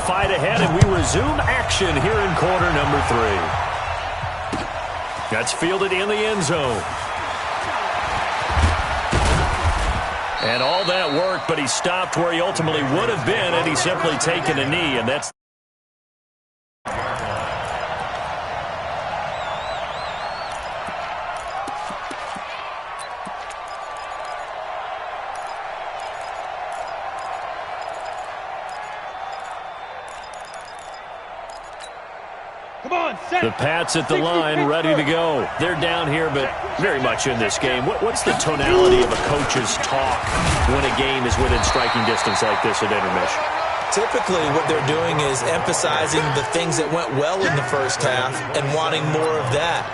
fight ahead, and we resume action here in quarter number 3. That's fielded in the end zone. And all that work, but he stopped where he ultimately would have been had he simply taken a knee, and that's the Pats at the line, ready to go. They're down here, but very much in this game. What's the tonality of a coach's talk when a game is within striking distance like this at intermission? Typically, what they're doing is emphasizing the things that went well in the first half and wanting more of that.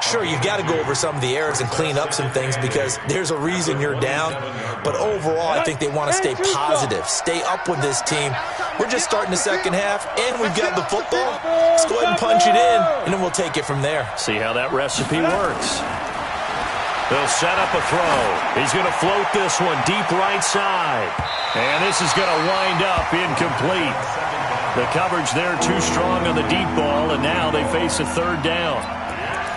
Sure, you've got to go over some of the errors and clean up some things because there's a reason you're down. But overall, I think they want to stay positive, stay up with this team. We're just starting the second half, and we've got the football. Let's go ahead and punch it in, and then we'll take it from there. See how that recipe works. They'll set up a throw. He's going to float this one deep right side. And this is going to wind up incomplete. The coverage there too strong on the deep ball, and now they face a third down.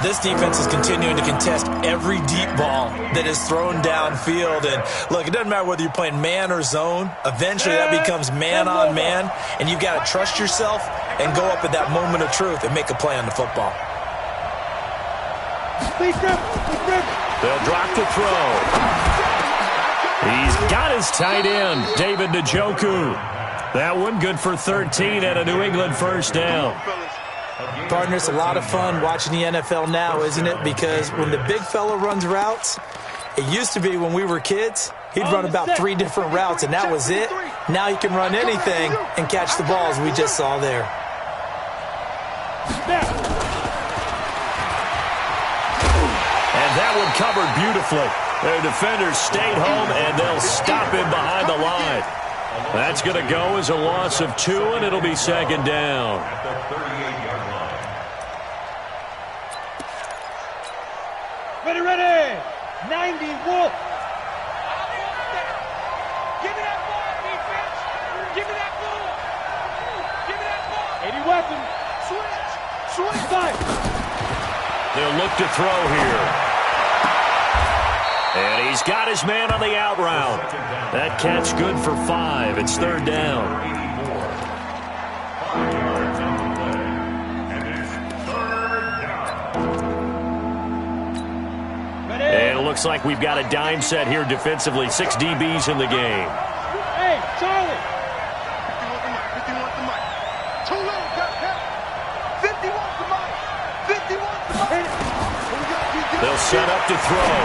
This defense is continuing to contest every deep ball that is thrown downfield. And, look, it doesn't matter whether you're playing man or zone. Eventually that becomes man on man, and you've got to trust yourself and go up at that moment of truth and make a play on the football. They'll drop the throw. He's got his tight end, David Njoku. That one good for 13 and a New England first down. Partner, it's a lot of fun watching the NFL now, isn't it? Because when the big fella runs routes, it used to be when we were kids, he'd run about 3 different routes, and that was it. Now he can run anything and catch the balls we just saw there. And that one covered beautifully. Their defenders stayed home, and they'll stop him behind the line. That's going to go as a loss of 2, and it'll be second down. Ready. 90, Wolf. Give me that ball, defense. Give me that ball. Give me that ball. 80 weapon. Switch. Side. They'll look to throw here. And he's got his man on the out route. That catch good for 5. It's third down. And it looks like we've got a dime set here defensively. 6 DBs in the game. Hey, Charlie. 50 wants the mic. Too low, got 50 wants the mic. 50 wants the mic. They'll set up to throw.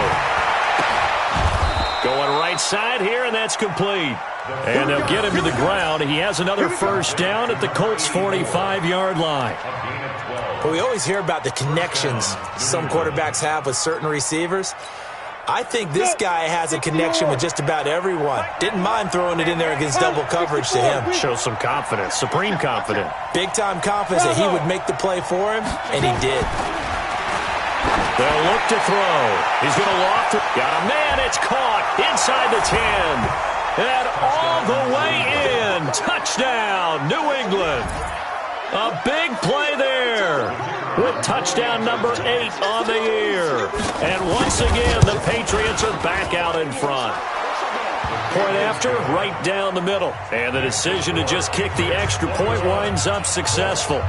Going right side here, and that's complete. And they'll get him to the ground. He has another first down at the Colts' 45-yard line. But we always hear about the connections some quarterbacks have with certain receivers. I think this guy has a connection with just about everyone. Didn't mind throwing it in there against double coverage to him. Shows some confidence, supreme confidence. Big-time confidence that he would make the play for him, and he did. They'll look to throw. He's going to loft it. Got a man. It's caught inside the 10. And all the way in. Touchdown, New England. A big play there with touchdown number 8 on the year. And once again, the Patriots are back out in front. Point after, right down the middle. And the decision to just kick the extra point winds up successful.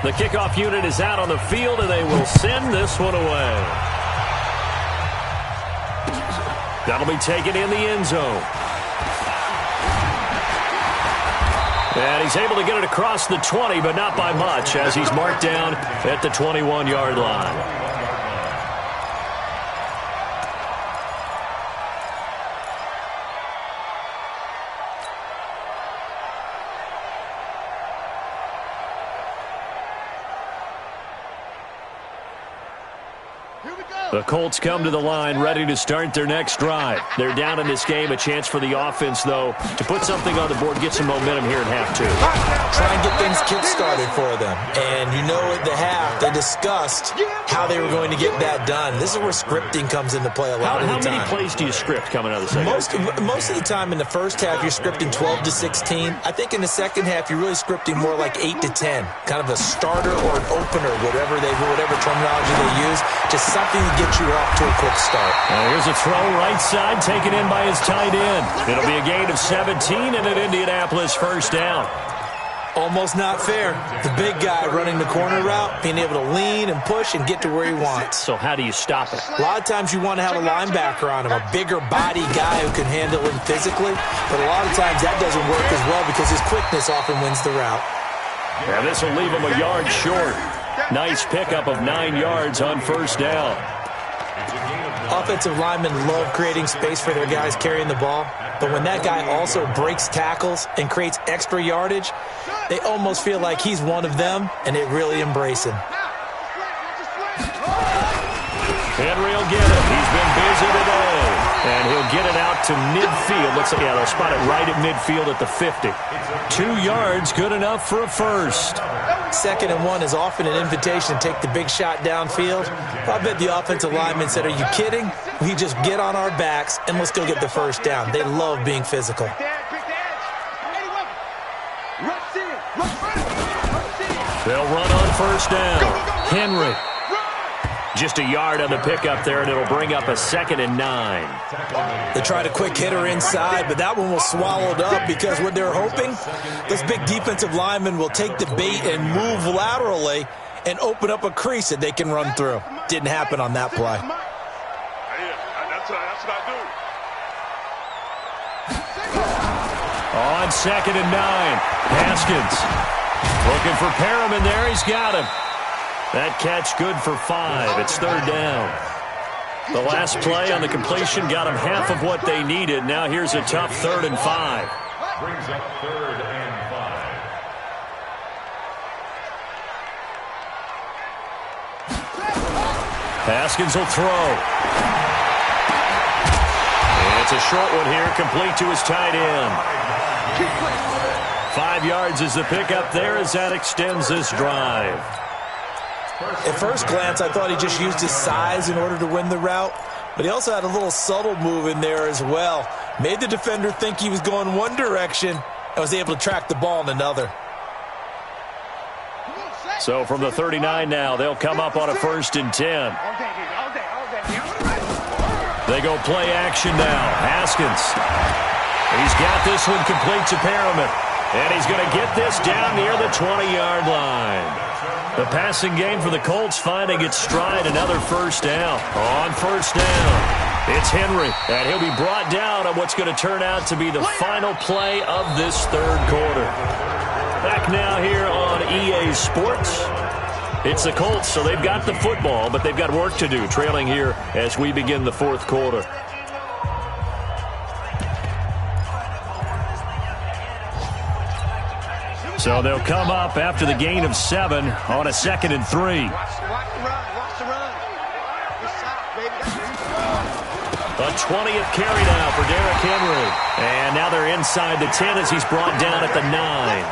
The kickoff unit is out on the field, and they will send this one away. That'll be taken in the end zone. And he's able to get it across the 20, but not by much, as he's marked down at the 21-yard line. The Colts come to the line ready to start their next drive. They're down in this game. A chance for the offense, though, to put something on the board, get some momentum here at half two. Try and get things kick-started for them. And you know at the half, they discussed how they were going to get that done. This is where scripting comes into play a lot of the time. How many plays do you script coming out of the second? Most of the time in the first half, you're scripting 12 to 16. I think in the second half, you're really scripting more like 8 to 10. Kind of a starter or an opener, whatever terminology they use. Just something to get you off to a quick start. Here's a throw right side, taken in by his tight end. It'll be a gain of 17 and an Indianapolis first down. Almost not fair. The big guy running the corner route, being able to lean and push and get to where he wants. So how do you stop it? A lot of times you want to have a linebacker on him, a bigger body guy who can handle him physically. But a lot of times that doesn't work as well because his quickness often wins the route. And this will leave him a yard short. Nice pickup of 9 yards on first down. Offensive linemen love creating space for their guys carrying the ball. But when that guy also breaks tackles and creates extra yardage, they almost feel like he's one of them, and they really embrace him. Henry will get it. He's been busy today. And he'll get it out to midfield. Let's see, they'll spot it right at midfield at the 50. 2 yards, good enough for a first. 2nd and 1 is often an invitation to take the big shot downfield. I bet the offensive lineman said, are you kidding? We just get on our backs and let's go get the first down. They love being physical. They'll run on first down. Henry. Just a yard on the pickup there, and it'll bring up a 2nd and 9. They tried a quick hitter inside, but that one was swallowed up because what they're hoping, those big defensive linemen will take the bait and move laterally and open up a crease that they can run through. Didn't happen on that play. That's what I On do. 2nd and 9, Haskins looking for Perriman there. He's got him. That catch good for 5. It's 3rd down. The last play on the completion got them half of what they needed. Now here's a tough 3rd and 5. Brings up 3rd and 5. Haskins will throw. It's a short one here, complete to his tight end. 5 yards is the pickup there as that extends this drive. At first glance, I thought he just used his size in order to win the route, but he also had a little subtle move in there as well. Made the defender think he was going one direction and was able to track the ball in another. So from the 39 now, they'll come up on a 1st and 10. They go play action now. Haskins. He's got this one complete to Perriman. And he's going to get this down near the 20-yard line. The passing game for the Colts finding its stride. Another first down. On first down, it's Henry. And he'll be brought down on what's going to turn out to be the final play of this 3rd quarter. Back now here on EA Sports. It's the Colts, so they've got the football, but they've got work to do, trailing here as we begin the 4th quarter. So they'll come up after the gain of 7 on a 2nd and 3. A 20th carry now for Derrick Henry. And now they're inside the 10 as he's brought down at the 9.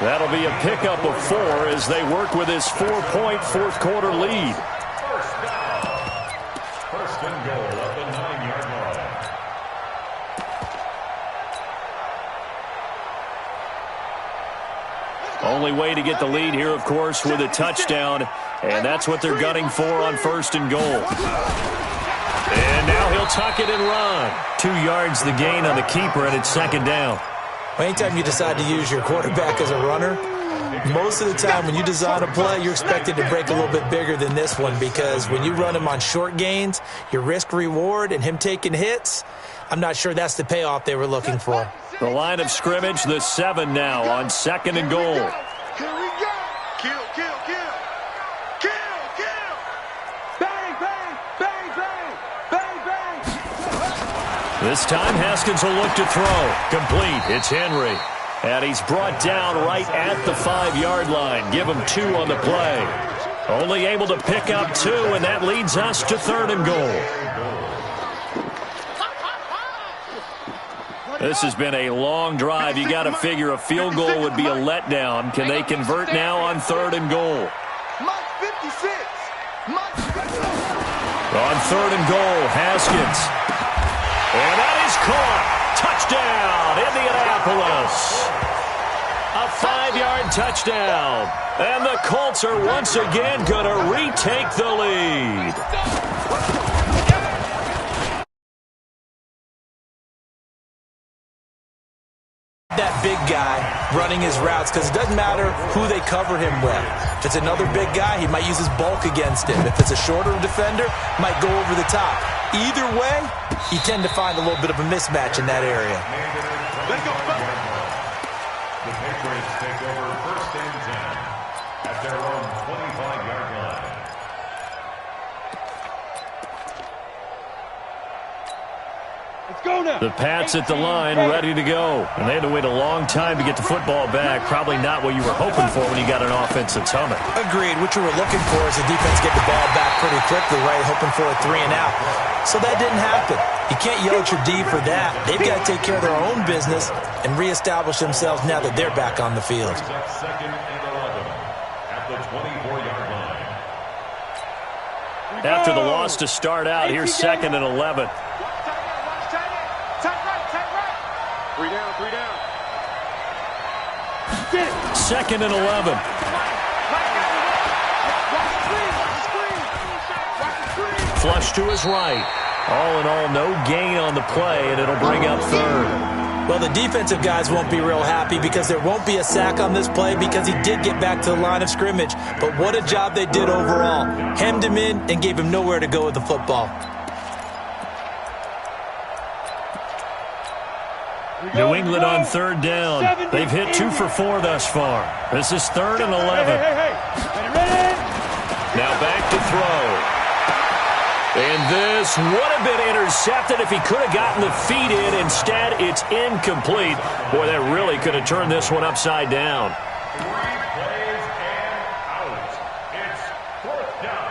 That'll be a pickup of 4 as they work with his 4-point 4th quarter lead. First and goal at the 9-yard line. Only way to get the lead here, of course, with a touchdown. And that's what they're gunning for on 1st and goal. And now he'll tuck it and run. 2 yards the gain on the keeper, and it's 2nd down. Anytime you decide to use your quarterback as a runner, most of the time when you design a play, you're expected to break a little bit bigger than this one because when you run him on short gains, your risk-reward and him taking hits, I'm not sure that's the payoff they were looking for. The line of scrimmage, the 7 now on 2nd and goal. Here we go. Kill, kill, kill. Kill, kill. Bang, bang, bang, bang, bang, bang. This time Haskins will look to throw. Complete. It's Henry. And he's brought down right at the 5-yard line. Give him 2 on the play. Only able to pick up 2, and that leads us to 3rd and goal. This has been a long drive. You got to figure a field goal would be a letdown. Can they convert now on 3rd and goal? On 3rd and goal, Haskins. And that is caught. Touchdown, Indianapolis. A 5-yard touchdown. And the Colts are once again going to retake the lead. That big guy running his routes, because it doesn't matter who they cover him with. If it's another big guy, he might use his bulk against him. If it's a shorter defender, might go over the top. Either way, you tend to find a little bit of a mismatch in that area. Let's go. The Patriots take over 1st and 10 at their own 25-yard line. Let's go now. The Pats at the line, ready to go. And they had to wait a long time to get the football back. Probably not what you were hoping for when you got an offensive summit. Agreed. What you were looking for is the defense get the ball back pretty quickly, right? Hoping for a 3 and out. So that didn't happen. You can't yell at your D for that. They've got to take care of their own business and reestablish themselves now that they're back on the field. 2nd and 11 at the 24-yard line. After the loss to start out, here's 2nd and 11. Three down. 2nd and 11. Flush to his right. All in all, no gain on the play, and it'll bring up 3rd. Well, the defensive guys won't be real happy because there won't be a sack on this play because he did get back to the line of scrimmage. But what a job they did overall. Hemmed him in and gave him nowhere to go with the football. New England on 3rd down. They've hit 2 for 4 thus far. This is 3rd and 11. Now back to throw. And this would have been intercepted if he could have gotten the feet in. Instead, it's incomplete. Boy, that really could have turned this one upside down. 3 plays and out. It's 4th down.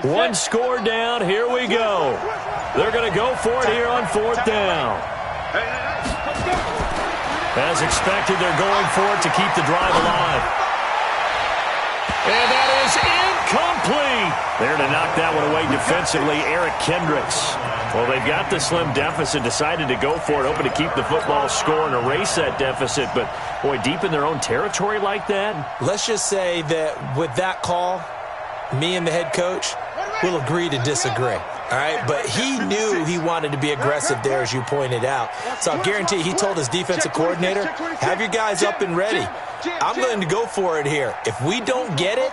One score down. Here we go. They're going to go for it here on 4th down. As expected, they're going for it to keep the drive alive. And that is incomplete. There to knock that one away defensively, Eric Kendricks. Well, they've got the slim deficit, decided to go for it, hoping to keep the football score and erase that deficit. But, boy, deep in their own territory like that. Let's just say that with that call, me and the head coach will agree to disagree. All right, but he knew he wanted to be aggressive there, as you pointed out. So I'll guarantee he told his defensive coordinator, have your guys up and ready. I'm going to go for it here. If we don't get it,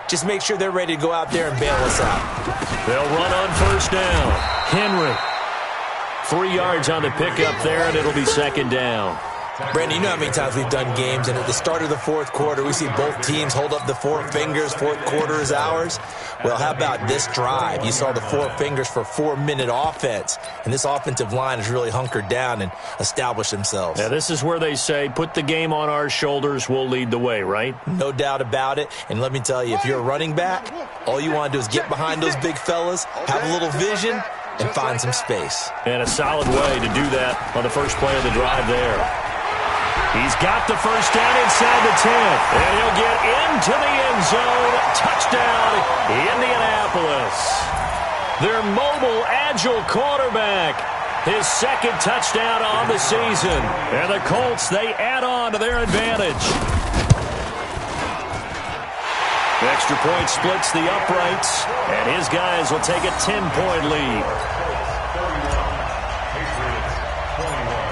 just make sure they're ready to go out there and bail us out. They'll run on 1st down. Henry. 3 yards on the pickup there, and it'll be 2nd down. Brandon, you know how many times we've done games, and at the start of the 4th quarter, we see both teams hold up the 4 fingers, 4th quarter is ours. Well, how about this drive? You saw the 4 fingers for 4-minute offense, and this offensive line has really hunkered down and established themselves. Yeah, this is where they say, put the game on our shoulders, we'll lead the way, right? No doubt about it, and let me tell you, if you're a running back, all you want to do is get behind those big fellas, have a little vision, and find some space. And a solid way to do that on the first play of the drive there. He's got the 1st down inside the 10. And he'll get into the end zone. Touchdown, Indianapolis. Their mobile, agile quarterback. His 2nd touchdown on the season. And the Colts, they add on to their advantage. The extra point splits the uprights. And his guys will take a 10-point lead.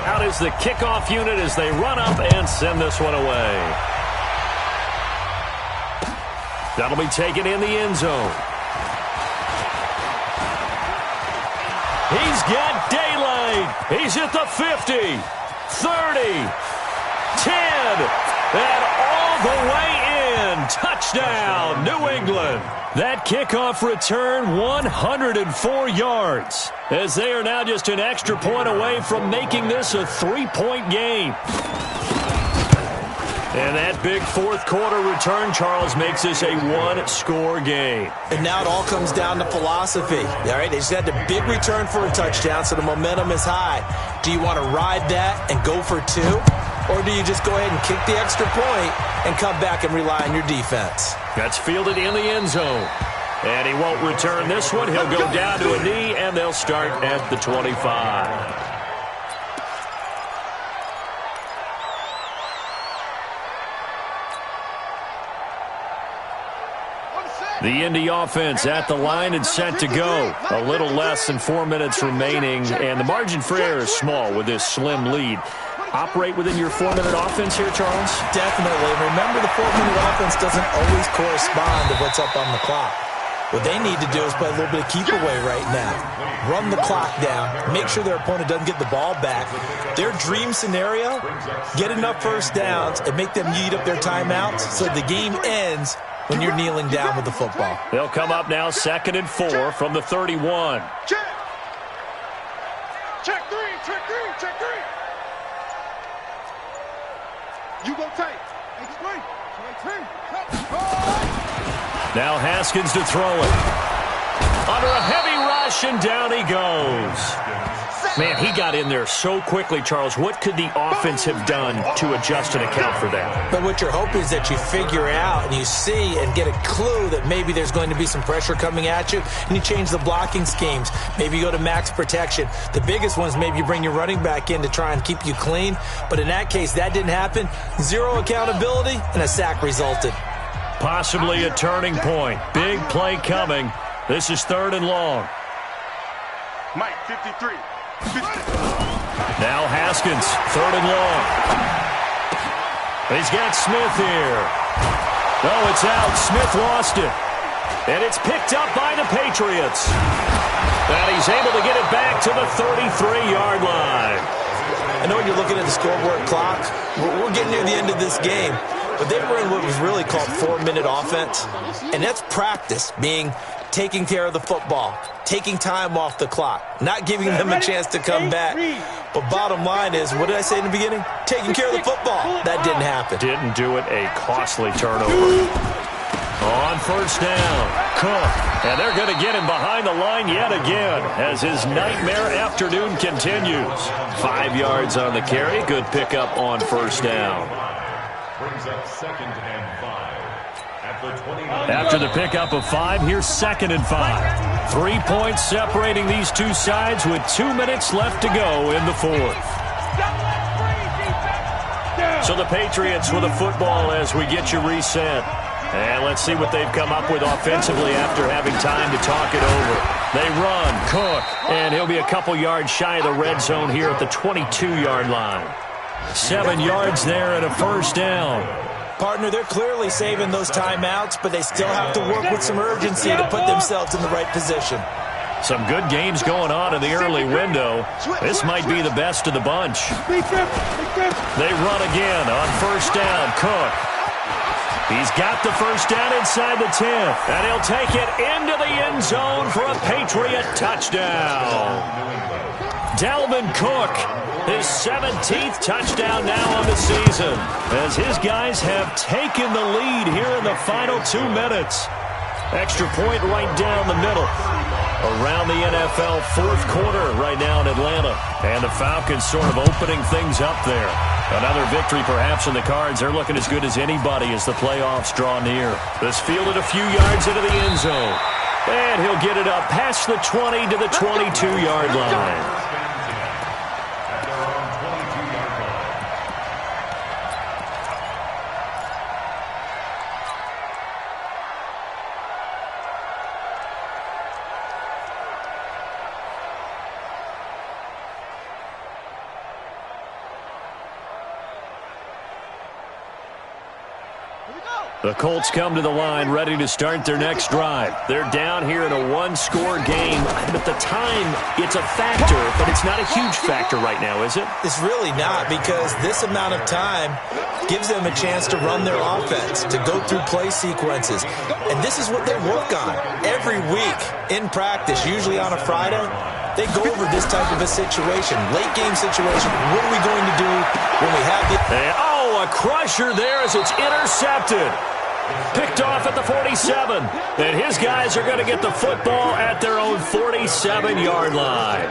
Out is the kickoff unit as they run up and send this one away. That'll be taken in the end zone. He's got daylight. He's at the 50, 30, 10, and all the way in. Touchdown, New England. That kickoff return, 104 yards, as they are now just an extra point away from making this a 3-point game. And that big fourth quarter return, Charles, makes this a one-score game. And now it all comes down to philosophy. All right, they just had a big return for a touchdown, so the momentum is high. Do you want to ride that and go for two? Or do you just go ahead and kick the extra point and come back and rely on your defense? That's fielded in the end zone. And he won't return this one. He'll go down to a knee, and they'll start at the 25. The Indy offense at the line and set to go. A little less than 4 minutes remaining, and the margin for error is small with this slim lead. Operate within your 4-minute offense here, Charles? Definitely. Remember, the 4-minute offense doesn't always correspond to what's up on the clock. What they need to do is play a little bit of keep away right now. Run the clock down. Make sure their opponent doesn't get the ball back. Their dream scenario, get enough first downs and make them eat up their timeouts so the game ends when you're kneeling down with the football. They'll come up now 2nd and 4 from the 31. Check. Check three. Check three. Check three. You go tight. Now Haskins to throw it. Under a heavy rush, and down he goes. Man, he got in there so quickly, Charles. What could the offense have done to adjust and account for that? But what you're hoping is that you figure out and you see and get a clue that maybe there's going to be some pressure coming at you, and you change the blocking schemes. Maybe you go to max protection. The biggest one is maybe you bring your running back in to try and keep you clean. But in that case, that didn't happen. Zero accountability, and a sack resulted. Possibly a turning point. Big play coming. This is 3rd and long. Mike, 53. Now Haskins, 3rd and long. He's got Smith here. No, it's out. Smith lost it. And it's picked up by the Patriots. And he's able to get it back to the 33-yard line. I know when you're looking at the scoreboard clock, we're getting near the end of this game. But they were in what was really called 4-minute offense. And that's practice, meaning taking care of the football, taking time off the clock, not giving them a chance to come back. But bottom line is, what did I say in the beginning? Taking care of the football. That didn't happen. Didn't do it. A costly turnover. On 1st down, Cook. And they're going to get him behind the line yet again as his nightmare afternoon continues. 5 yards on the carry. Good pickup on 1st down. Brings up 2nd and 5 at the 29. After the pickup of 5, here's 2nd and 5. 3 points separating these two sides with 2 minutes left to go in the 4th. So the Patriots with a football as we get you reset. And let's see what they've come up with offensively after having time to talk it over. They run, Cook, and he'll be a couple yards shy of the red zone here at the 22-yard line. 7 yards there and a 1st down. Partner, they're clearly saving those timeouts, but they still have to work with some urgency to put themselves in the right position. Some good games going on in the early window. This might be the best of the bunch. They run again on 1st down, Cook. He's got the 1st down inside the 10th, and he'll take it into the end zone for a Patriot touchdown. Dalvin Cook, his 17th touchdown now on the season, as his guys have taken the lead here in the final 2 minutes. Extra point right down the middle. Around the NFL 4th quarter right now in Atlanta. And the Falcons sort of opening things up there. Another victory perhaps in the cards. They're looking as good as anybody as the playoffs draw near. This fielded a few yards into the end zone. And he'll get it up past the 20 to the 22-yard line. Here we go. The Colts come to the line ready to start their next drive. They're down here in a one-score game. At the time, it's a factor, but it's not a huge factor right now, is it? It's really not, because this amount of time gives them a chance to run their offense, to go through play sequences. And this is what they work on every week in practice, usually on a Friday. They go over this type of a situation, late game situation. What are we going to do when we have the... A crusher there as it's intercepted. Picked off at the 47. And his guys are going to get the football at their own 47-yard line.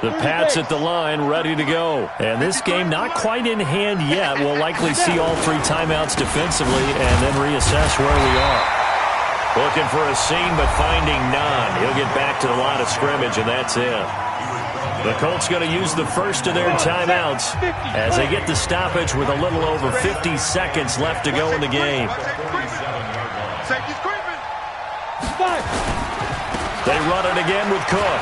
The Pats at the line ready to go. And this game not quite in hand yet. We'll likely see all three timeouts defensively and then reassess where we are. Looking for a seam but finding none. He'll get back to the line of scrimmage and that's it. The Colts going to use the first of their timeouts as they get the stoppage with a little over 50 seconds left to go in the game. They run it again with Cook.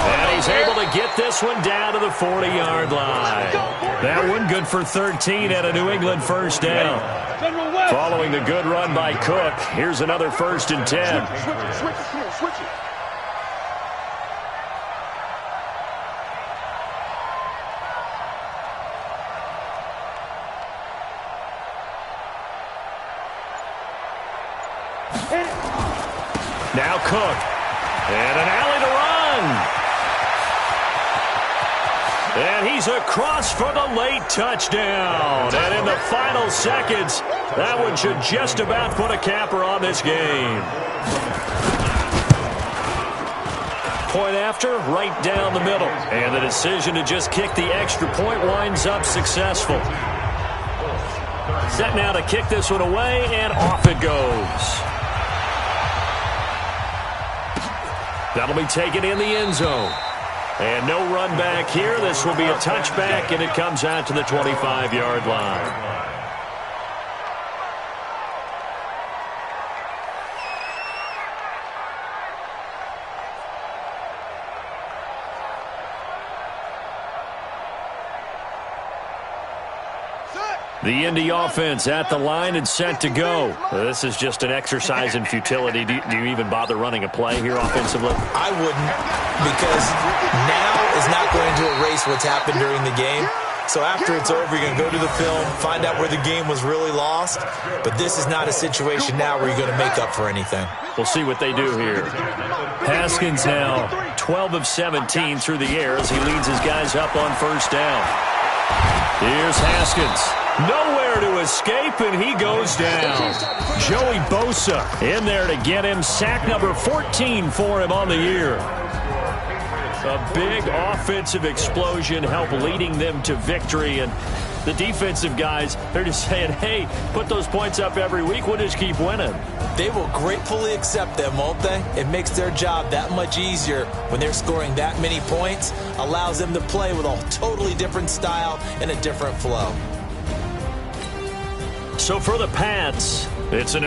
And he's able to get this one down to the 40-yard line. That one good for 13 at a New England first down. Following the good run by Cook, here's another 1st and 10. Switch it. Now Cook. And an alley to run. And he's across for the late touchdown. And in the final seconds, that one should just about put a capper on this game. Point after, right down the middle. And the decision to just kick the extra point winds up successful. Set now to kick this one away, and off it goes. That'll be taken in the end zone. And no run back here. This will be a touchback, and it comes out to the 25-yard line. The Indy offense at the line and set to go. This is just an exercise in futility. Do you even bother running a play here offensively? I wouldn't, because now is not going to erase what's happened during the game. So after it's over, you're going to go to the film, find out where the game was really lost. But this is not a situation now where you're going to make up for anything. We'll see what they do here. Haskins now 12 of 17 through the air as he leads his guys up on first down. Here's Haskins. Nowhere to escape, and he goes down. Joey Bosa in there to get him. Sack number 14 for him on the year. A big offensive explosion helped leading them to victory. And the defensive guys, they're just saying, hey, put those points up every week. We'll just keep winning. They will gratefully accept them, won't they? It makes their job that much easier when they're scoring that many points. Allows them to play with a totally different style and a different flow. So for the Pats, it's an